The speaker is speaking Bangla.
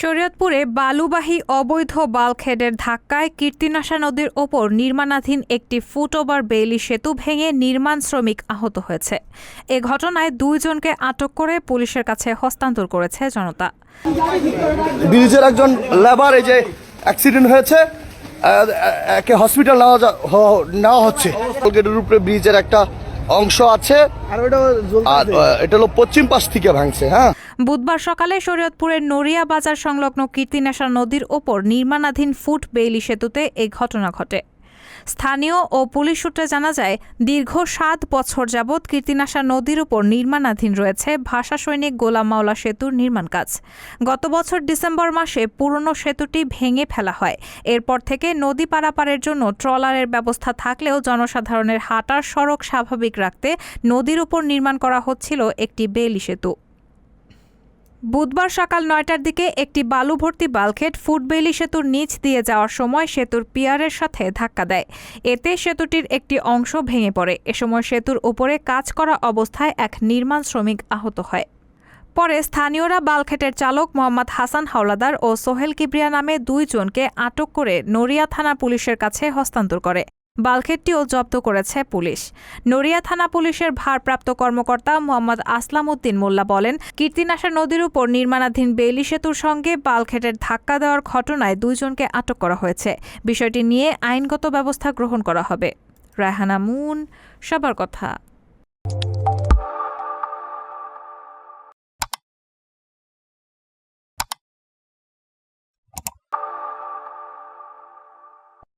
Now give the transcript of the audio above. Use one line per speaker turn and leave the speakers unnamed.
শরীয়তপুরে বালুবাহী অবৈধ বাল্কহেডের ধাক্কায় কীর্তিনাশা নদীর ওপর নির্মাণাধীন একটি ফুটওভার বেইলি সেতু ভেঙে নির্মাণ শ্রমিক আহত হয়েছে। এ ঘটনায় 2 জনকে আটক করে পুলিশের কাছে হস্তান্তর করেছে জনতা।
ব্রিজের একজন লেবার এই যে অ্যাক্সিডেন্ট হয়েছে, একে হসপিটাল নেওয়া হচ্ছে। গেটের উপরে ব্রিজের একটা অংশ আছে আর এটা হলো পশ্চিম পাশ থেকে ভাঙছে।
বুধবার সকালে শরীয়তপুরের নড়িয়া বাজার সংলগ্ন কীর্তিনাশা নদীর ওপর নির্মাণাধীন ফুট বেইলি সেতুতে এই ঘটনা ঘটে। স্থানীয় ও পুলিশ সূত্রে জানা যায়, দীর্ঘ 7 বছর যাবৎ কীর্তিনাশা নদীর উপর নির্মাণাধীন রয়েছে ভাষা সৈনিক গোলাম মাওলা সেতুর নির্মাণ কাজ। গত বছর ডিসেম্বর মাসে পুরনো সেতুটি ভেঙে ফেলা হয়। এরপর থেকে নদী পারাপারের জন্য ট্রলারের ব্যবস্থা থাকলেও জনসাধারণের হাঁটার সড়ক স্বাভাবিক রাখতে নদীর উপর নির্মাণ করা হচ্ছিল একটি বেইলি সেতু। বুধবার সকাল 9টার দিকে একটি বালু ভর্তি বাল্কহেড ফুটবেইলি সেতুর নিচ দিয়ে যাওয়ার সময় সেতুর পিয়ারের সাথে ধাক্কা দেয়। এতে সেতুটির একটি অংশ ভেঙে পড়ে। এ সময় সেতুর উপরে কাজ করা অবস্থায় এক নির্মাণ শ্রমিক আহত হয়। পরে স্থানীয়রা বাল্কহেডের চালক মোহাম্মদ হাসান হাওলাদার ও সোহেল কিবরিয়া নামে 2 জনকে আটক করে নড়িয়া থানা পুলিশের কাছে হস্তান্তর করে। বাল্কহেডটিও জব্দ করেছে পুলিশ। নড়িয়া থানা পুলিশের ভারপ্রাপ্ত কর্মকর্তা মোহাম্মদ আসলাম উদ্দিন মোল্লা বলেন, কীর্তিনাশা নদীর উপর নির্মাণাধীন বেইলি সেতুর সঙ্গে বাল্কহেডের ধাক্কা দেওয়ার ঘটনায় 2 জনকে আটক করা হয়েছে। বিষয়টি নিয়ে আইনগত ব্যবস্থা গ্রহণ করা হবে। রায়হানা মুন, সবার কথা।